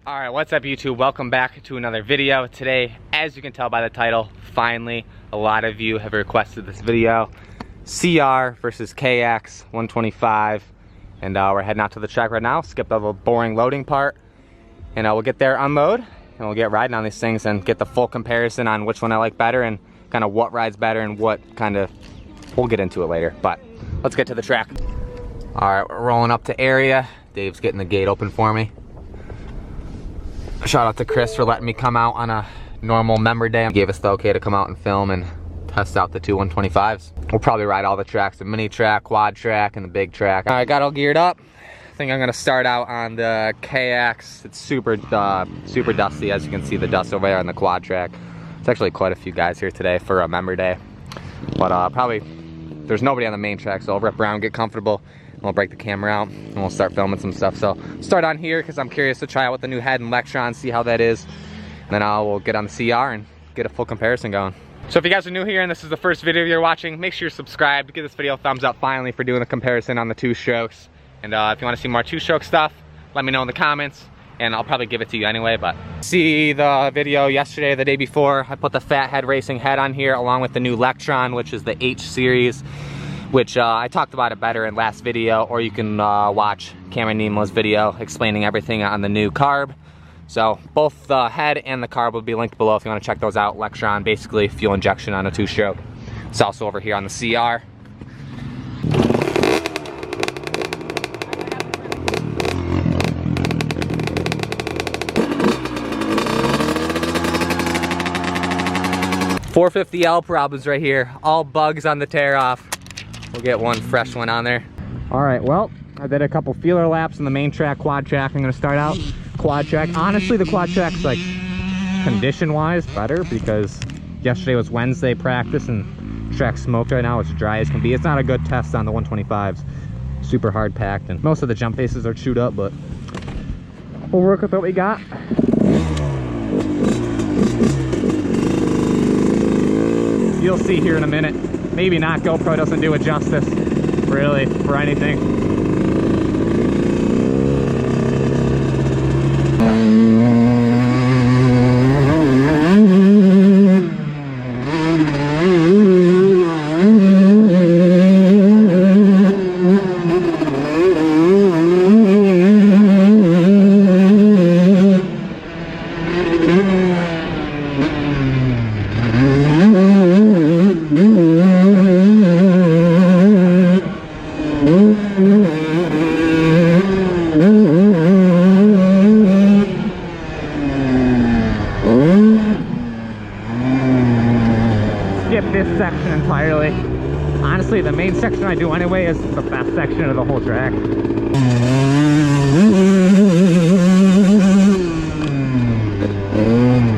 Alright, what's up YouTube? Welcome back to another video. Today, as you can tell by the title, finally, a lot of you have requested this video. CR versus KX125. And we're heading out to the track right now. Skip the boring loading part. And we'll get there, unload, and we'll get riding on these things and get the full comparison on which one I like better and kind of what rides better and what kind of, we'll get into it later. But let's get to the track. Alright, we're rolling up to area. Dave's getting the gate open for me. Shout out to Chris for letting me come out on a normal member day. He gave us the okay to come out and film and test out the two 125s. We'll probably ride all the tracks, the mini track, quad track, and the big track. All right, got all geared up. I think I'm gonna start out on the KX. It's super dusty, as you can see the dust over there on the quad track. It's actually quite a few guys here today for a member day. But probably, there's nobody on the main track, so I'll rip around, get comfortable, and we'll break the camera out, and we'll start filming some stuff. So start on here, because I'm curious to try out with the new head and Lectron, see how that is. And then we'll get on the CR and get a full comparison going. So if you guys are new here and this is the first video you're watching, make sure you're subscribed. Give this video a thumbs up finally for doing a comparison on the two strokes. And if you want to see more two stroke stuff, let me know in the comments, and I'll probably give it to you anyway. But see the video yesterday, the day before, I put the PhatHead racing head on here along with the new Lectron, which is the H series, which I talked about it better in last video, or you can watch Cameron Nemo's video explaining everything on the new Carb. So both the head and the Carb will be linked below if you want to check those out. Lectron, basically fuel injection on a two-stroke. It's also over here on the CR. .450L problems right here. All bugs on the tear off. We'll get one fresh one on there. All right, well, I did a couple feeler laps on the main track, quad track. I'm gonna start out quad track. Honestly, the quad track's like condition-wise better because yesterday was Wednesday practice and the track's smoked right now. It's dry as can be. It's not a good test on the 125s. Super hard packed and most of the jump faces are chewed up, but we'll work with what we got. You'll see here in a minute. Maybe not, GoPro doesn't do it justice, really, for anything. Skip this section entirely. Honestly, the main section I do anyway is the best section of the whole track.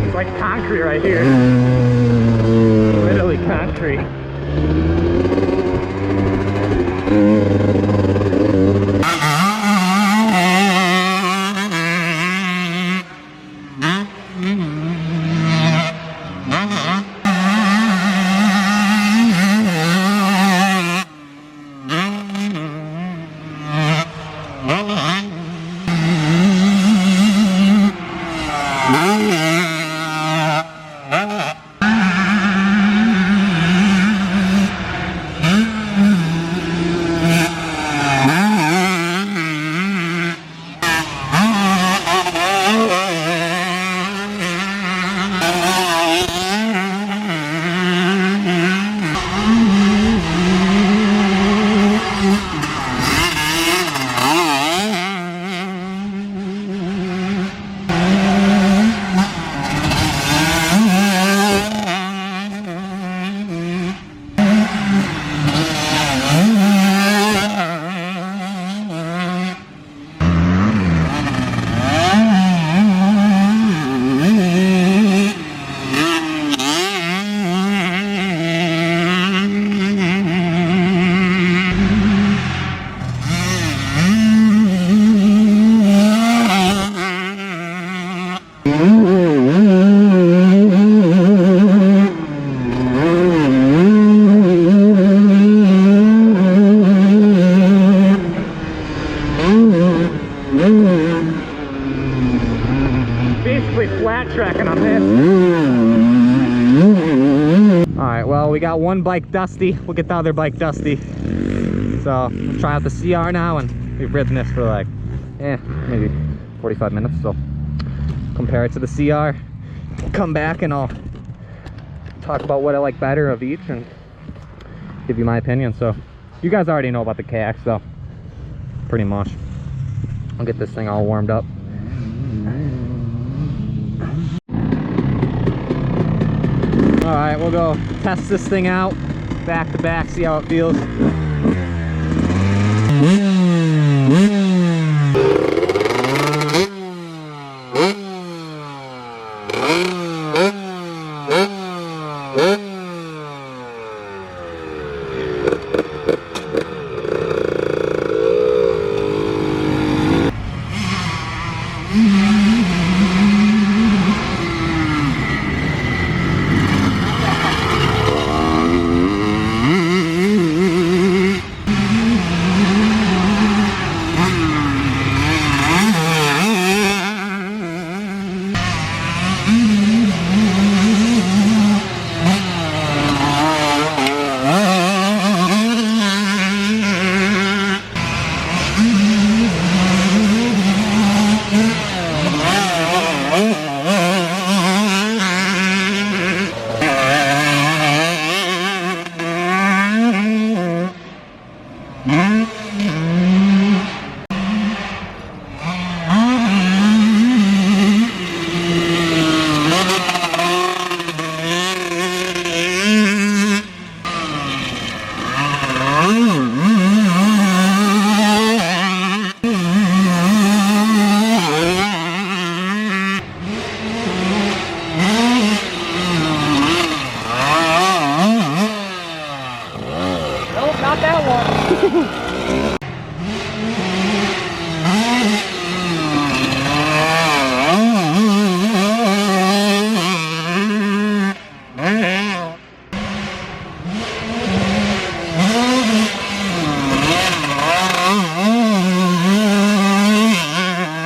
It's like concrete right here. Literally concrete. basically flat tracking on this. Alright, well, we got one bike dusty. We'll get the other bike dusty. So, we'll try out the CR now, and we've ridden this for like, maybe 45 minutes. So, compare it to the CR. Come back and I'll talk about what I like better of each and give you my opinion. So, you guys already know about the KX, though. Pretty much. I'll get this thing all warmed up. Alright, we'll go test this thing out back to back, see how it feels.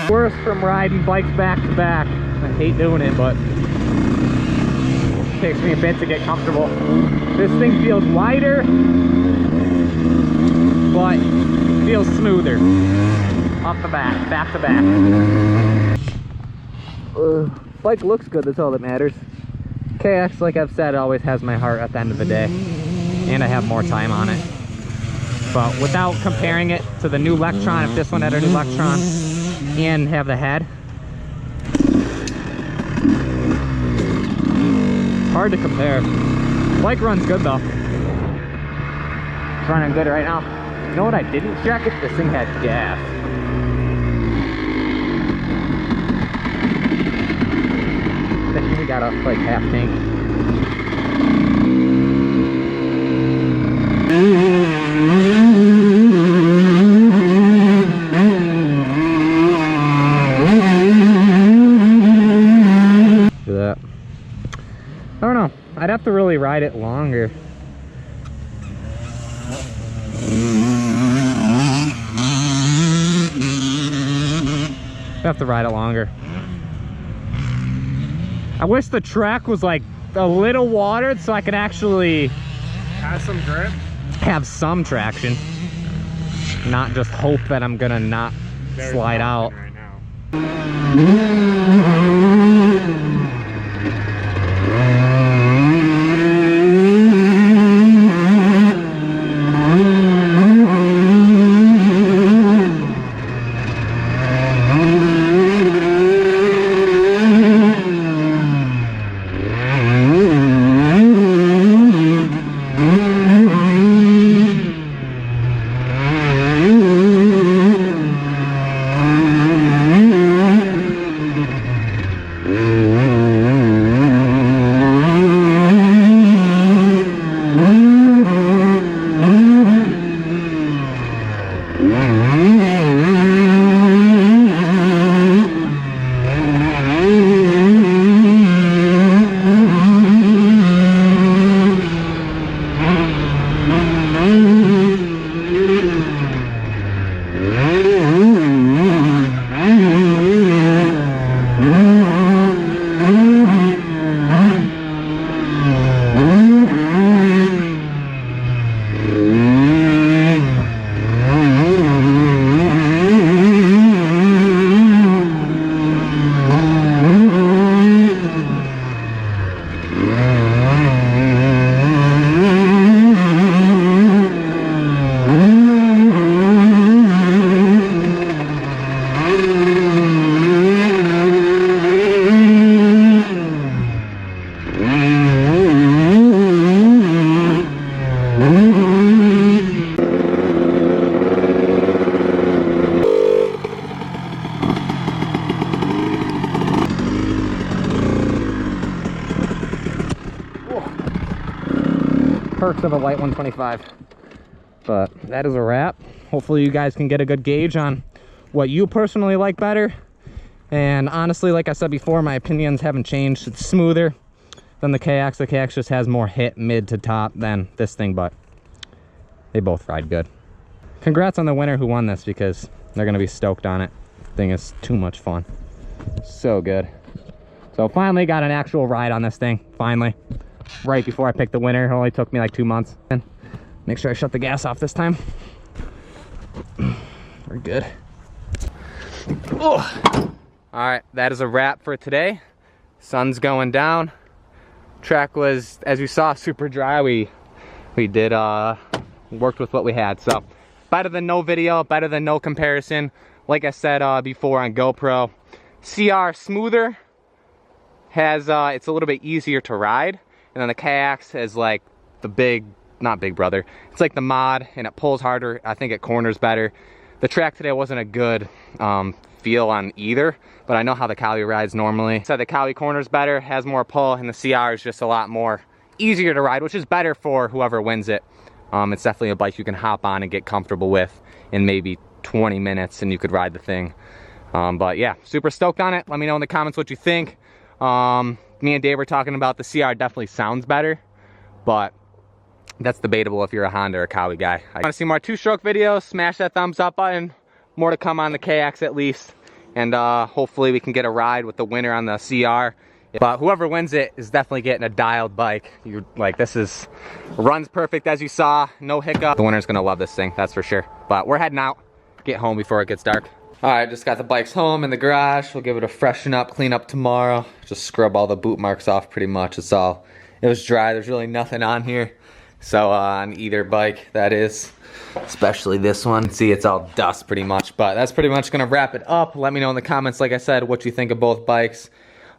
Worse from riding bikes back to back. I hate doing it, but it takes me a bit to get comfortable. This thing feels wider, but feels smoother. Off the back to back. Bike looks good, that's all that matters. KX, like I've said, always has my heart at the end of the day, and I have more time on it. But without comparing it to the new Lectron, if this one had a new Lectron and have the head, it's hard to compare. Bike runs good though. It's running good right now. You know what I didn't check? If this thing had gas. I think we got up like half tank. Do that. I don't know. I'd have to really ride it longer. I have to ride it longer. I wish the track was like a little watered so I could actually have some grip, have some traction, not just hope that I'm gonna not slide out. Right now. perks of a light 125. But that is a wrap. Hopefully you guys can get a good gauge on what you personally like better. And honestly, like I said before, my opinions haven't changed. It's smoother than the KX. The KX just has more hit mid to top than this thing, but they both ride good. Congrats on the winner who won this, because they're gonna be stoked on it. Thing is too much fun. So good. So finally got an actual ride on this thing. Finally. Right before I picked the winner. It only took me like 2 months. And make sure I shut the gas off this time. We're good. Oh. Alright, that is a wrap for today. Sun's going down. Track was, as you saw, super dry. We did worked with what we had. So better than no video, better than no comparison. Like I said before on GoPro, CR smoother, has it's a little bit easier to ride, and then the KX is like the big, not big brother, it's like the mod, and it pulls harder. I think it corners better. The track today wasn't a good feel on either, but I know how the Cowie rides normally. So the Cowie corners better, has more pull, and the CR is just a lot more easier to ride, which is better for whoever wins it. It's definitely a bike you can hop on and get comfortable with in maybe 20 minutes, and you could ride the thing. But yeah, super stoked on it. Let me know in the comments what you think. Me and Dave were talking about the CR definitely sounds better, but that's debatable if you're a Honda or a Cowie guy. I want to see more two-stroke videos, smash that thumbs up button. More to come on the KX at least, and hopefully we can get a ride with the winner on the CR. But whoever wins it is definitely getting a dialed bike. You like, this is runs perfect, as you saw, no hiccup. The winner's gonna love this thing, that's for sure. But we're heading out, get home before it gets dark. All right, just got the bikes home in the garage. We'll give it a freshen up, clean up tomorrow. Just scrub all the boot marks off pretty much. It's all, it was dry, there's really nothing on here. So on either bike, that is, especially this one. See, it's all dust pretty much, but that's pretty much gonna wrap it up. Let me know in the comments, like I said, what you think of both bikes.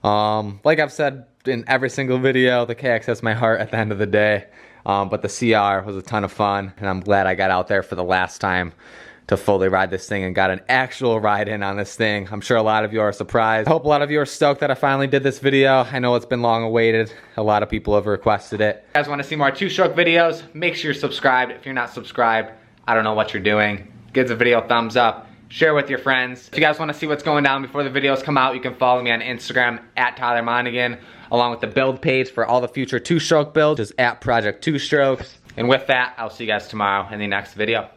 Like I've said in every single video, the KX has my heart at the end of the day. But the CR was a ton of fun, and I'm glad I got out there for the last time to fully ride this thing and got an actual ride in on this thing. I'm sure a lot of you are surprised. I hope a lot of you are stoked that I finally did this video. I know it's been long awaited. A lot of people have requested it. If you guys want to see more two-stroke videos, make sure you're subscribed. If you're not subscribed, I don't know what you're doing. Give the video a thumbs up. Share with your friends. If you guys want to see what's going down before the videos come out, you can follow me on Instagram at Tyler Monagan, along with the build page for all the future two-stroke builds is at Project Two Strokes. And with that, I'll see you guys tomorrow in the next video.